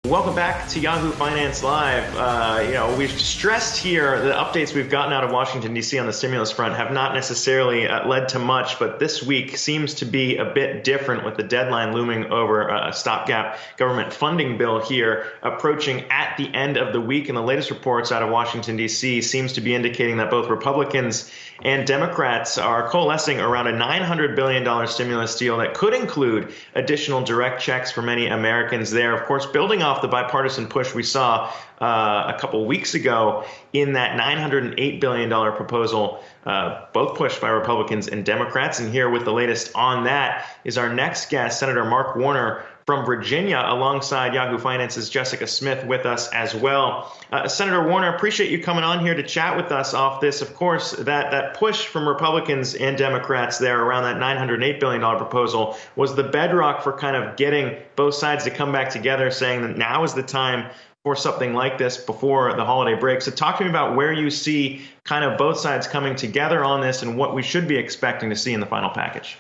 Welcome back to Yahoo Finance Live. We've stressed here the updates we've gotten out of Washington, D.C. on the stimulus front have not necessarily led to much, but this week seems to be a bit different with the deadline looming over a stopgap government funding bill here approaching at the end of the week. And the latest reports out of Washington, D.C. seems to be indicating that both Republicans and Democrats are coalescing around a $900 billion stimulus deal that could include additional direct checks for many Americans there. Of course, building off the bipartisan push we saw a couple weeks ago in that $908 billion proposal, both pushed by Republicans and Democrats. And here with the latest on that is our next guest, Senator Mark Warner from Virginia, alongside Yahoo Finance's Jessica Smith with us as well. Senator Warner, appreciate you coming on here to chat with us off this. Of course, that push from Republicans and Democrats there around that $908 billion proposal was the bedrock for kind of getting both sides to come back together, saying that now is the time for something like this before the holiday break. So talk to me about where you see kind of both sides coming together on this and what we should be expecting to see in the final package.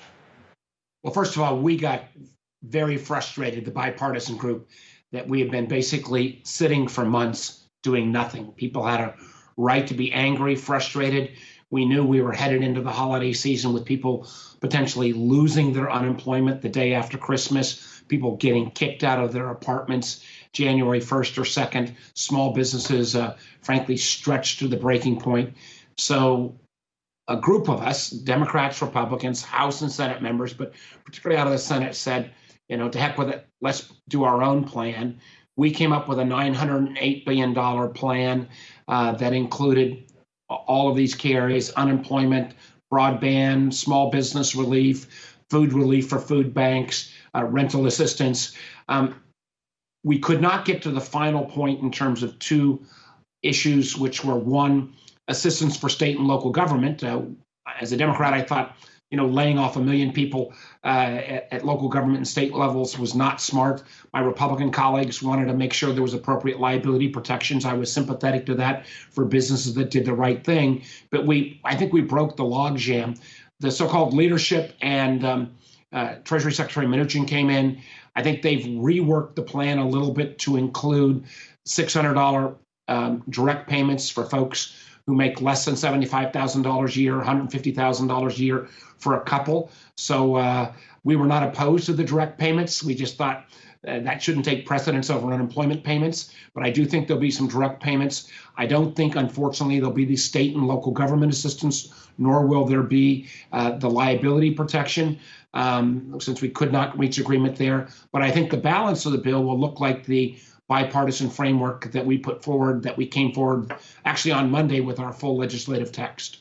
Well, first of all, we got very frustrated, the bipartisan group, that we have been basically sitting for months doing nothing. People had a right to be angry, frustrated. We knew we were headed into the holiday season with people potentially losing their unemployment the day after Christmas, people getting kicked out of their apartments January 1st or 2nd, small businesses, frankly, stretched to the breaking point. So a group of us, Democrats, Republicans, House and Senate members, but particularly out of the Senate, said, to heck with it, let's do our own plan. We came up with a $908 billion plan that included all of these key areas: unemployment, broadband, small business relief, food relief for food banks, rental assistance. We could not get to the final point in terms of two issues, which were, one, assistance for state and local government. As a Democrat, I thought, laying off 1 million people at local government and state levels was not smart. My Republican colleagues wanted to make sure there was appropriate liability protections. I was sympathetic to that for businesses that did the right thing. But I think we broke the logjam. The so-called leadership and Treasury Secretary Mnuchin came in. I think they've reworked the plan a little bit to include $600 direct payments for folks who make less than $75,000 a year, $150,000 a year for a couple. So we were not opposed to the direct payments. We just thought that shouldn't take precedence over unemployment payments. But I do think there'll be some direct payments. I don't think, unfortunately, there'll be the state and local government assistance, nor will there be the liability protection, since we could not reach agreement there. But I think the balance of the bill will look like the bipartisan framework that we put forward, that we came forward actually on Monday with our full legislative text.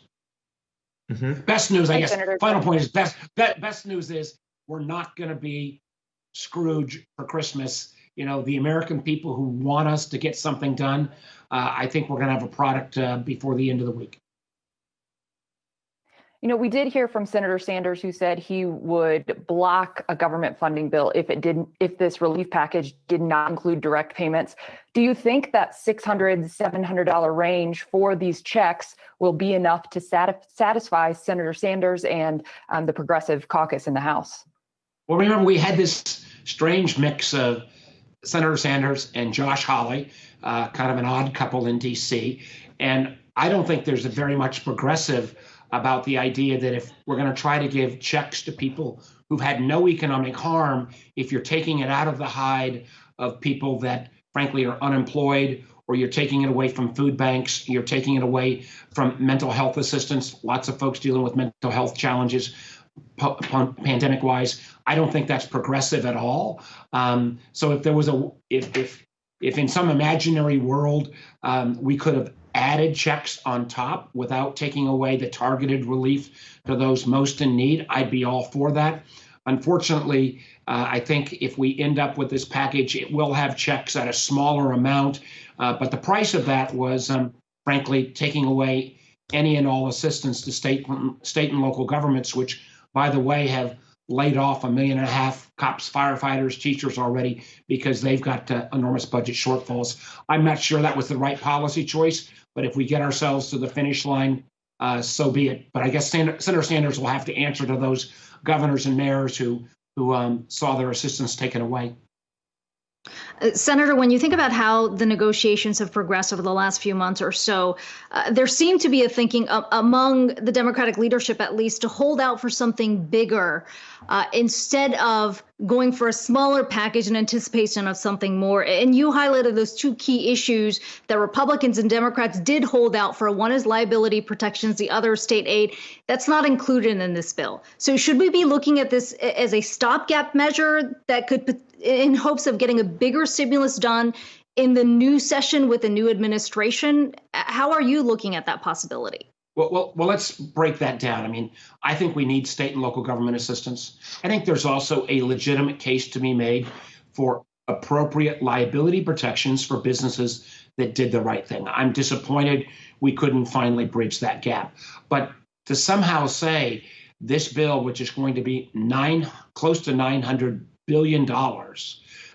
Mm-hmm. Best news, I guess, final point is best news is we're not going to be Scrooge for Christmas. The American people who want us to get something done, I think we're going to have a product before the end of the week. We did hear from Senator Sanders, who said he would block a government funding bill if this relief package did not include direct payments. Do you think that $600, $700 range for these checks will be enough to satisfy Senator Sanders and the Progressive Caucus in the House? Well, remember, we had this strange mix of Senator Sanders and Josh Hawley, kind of an odd couple in D.C. And I don't think there's a very much progressive about the idea that if we're going to try to give checks to people who've had no economic harm, if you're taking it out of the hide of people that, frankly, are unemployed, or you're taking it away from food banks, you're taking it away from mental health assistance, lots of folks dealing with mental health challenges pandemic-wise, I don't think that's progressive at all. So if there was if in some imaginary world we could have added checks on top without taking away the targeted relief to those most in need, I'd be all for that. Unfortunately, I think if we end up with this package, it will have checks at a smaller amount. But the price of that was, frankly, taking away any and all assistance to state and local governments, which, by the way, have laid off 1.5 million cops, firefighters, teachers already because they've got enormous budget shortfalls. I'm not sure that was the right policy choice, but if we get ourselves to the finish line, so be it. But I guess Senator Sanders will have to answer to those governors and mayors who saw their assistance taken away. Senator, when you think about how the negotiations have progressed over the last few months or so, there seemed to be a thinking among the Democratic leadership, at least, to hold out for something bigger instead of going for a smaller package in anticipation of something more. And you highlighted those two key issues that Republicans and Democrats did hold out for. One is liability protections, the other state aid. That's not included in this bill. So should we be looking at this as a stopgap measure that could, in hopes of getting a bigger stimulus done in the new session with the new administration? How are you looking at that possibility? Well, let's break that down. I mean, I think we need state and local government assistance. I think there's also a legitimate case to be made for appropriate liability protections for businesses that did the right thing. I'm disappointed we couldn't finally bridge that gap. But to somehow say this bill, which is going to be close to $900 billion,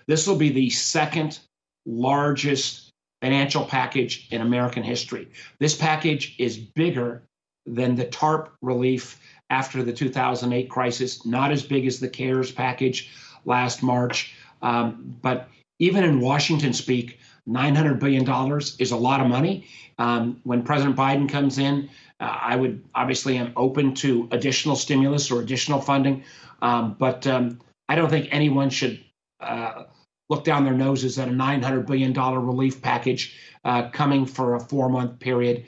this will be the second largest financial package in American history. This package is bigger than the TARP relief after the 2008 crisis, not as big as the CARES package last March. But even in Washington speak, $900 billion is a lot of money. When President Biden comes in, I would obviously am open to additional stimulus or additional funding. But I don't think anyone should look down their noses at a $900 billion relief package coming for a 4-month period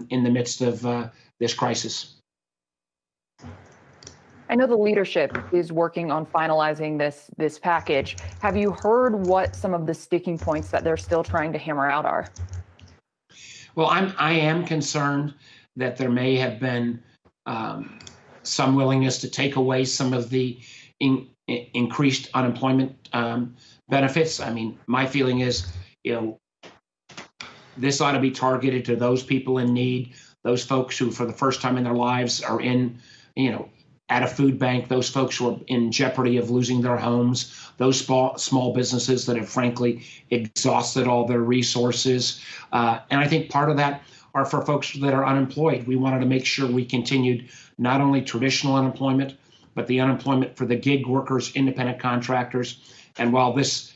in the midst of this crisis. I know the leadership is working on finalizing this package. Have you heard what some of the sticking points that they're still trying to hammer out are? Well, I am concerned that there may have been some willingness to take away some of the increased unemployment benefits. I mean, my feeling is, this ought to be targeted to those people in need, those folks who, for the first time in their lives, are in, at a food bank, those folks who are in jeopardy of losing their homes, those small businesses that have frankly exhausted all their resources. And I think part of that are for folks that are unemployed. We wanted to make sure we continued not only traditional unemployment, but the unemployment for the gig workers, independent contractors. And while this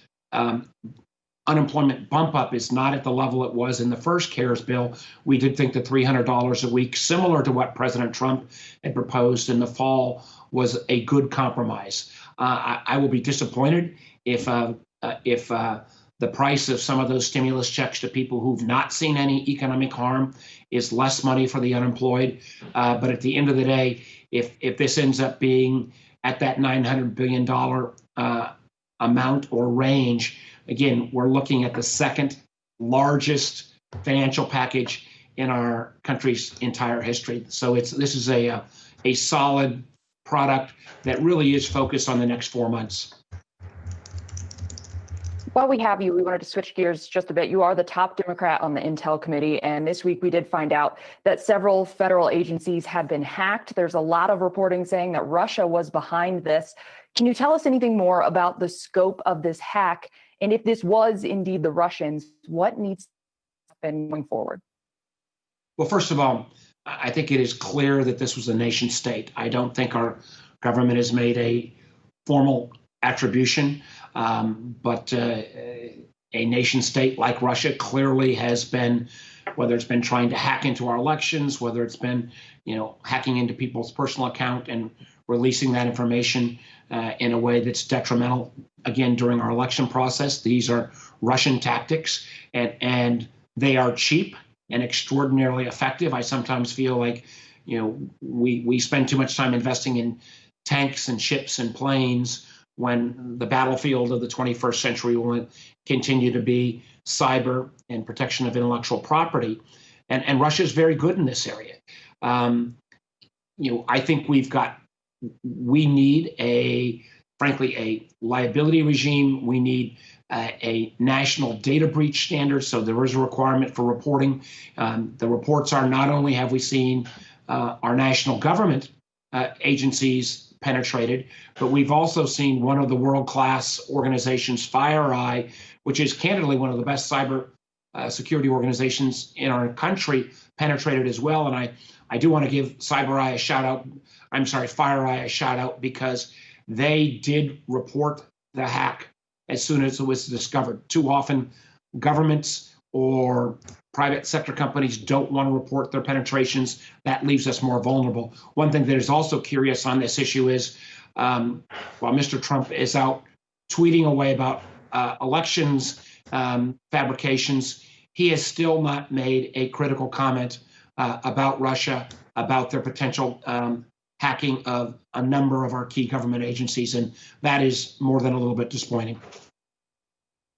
unemployment bump up is not at the level it was in the first CARES bill, we did think that $300 a week, similar to what President Trump had proposed in the fall, was a good compromise. I will be disappointed if the price of some of those stimulus checks to people who've not seen any economic harm is less money for the unemployed. But at the end of the day, if this ends up being at that $900 billion amount or range, again, we're looking at the second largest financial package in our country's entire history. So this is a solid product that really is focused on the next 4 months. While we have you, we wanted to switch gears just a bit. You are the top Democrat on the Intel Committee, and this week we did find out that several federal agencies had been hacked. There's a lot of reporting saying that Russia was behind this. Can you tell us anything more about the scope of this hack? And if this was indeed the Russians, what needs to happen going forward? Well, first of all, I think it is clear that this was a nation state. I don't think our government has made a formal attribution, but a nation state like Russia clearly has been, whether it's been trying to hack into our elections, whether it's been, hacking into people's personal account and releasing that information in a way that's detrimental, again, during our election process. These are Russian tactics, and they are cheap and extraordinarily effective. I sometimes feel like, we spend too much time investing in tanks and ships and planes when the battlefield of the 21st century will continue to be cyber and protection of intellectual property. And Russia is very good in this area. I think we need frankly, a liability regime. We need a national data breach standard. So there is a requirement for reporting. The reports are not only have we seen our national government agencies penetrated, but we've also seen one of the world-class organizations, FireEye, which is candidly one of the best cyber security organizations in our country, penetrated as well. And I do want to give FireEye a shout out because they did report the hack as soon as it was discovered. Too often, governments or private sector companies don't want to report their penetrations. That leaves us more vulnerable. One thing that is also curious on this issue is while Mr. Trump is out tweeting away about elections fabrications, he has still not made a critical comment about Russia, about their potential hacking of a number of our key government agencies. And that is more than a little bit disappointing.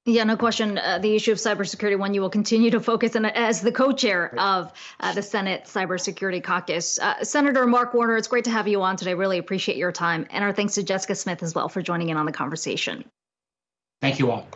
Yeah, no question. The issue of cybersecurity, one you will continue to focus on as the co-chair of the Senate Cybersecurity Caucus. Senator Mark Warner, it's great to have you on today. Really appreciate your time. And our thanks to Jessica Smith as well for joining in on the conversation. Thank you all.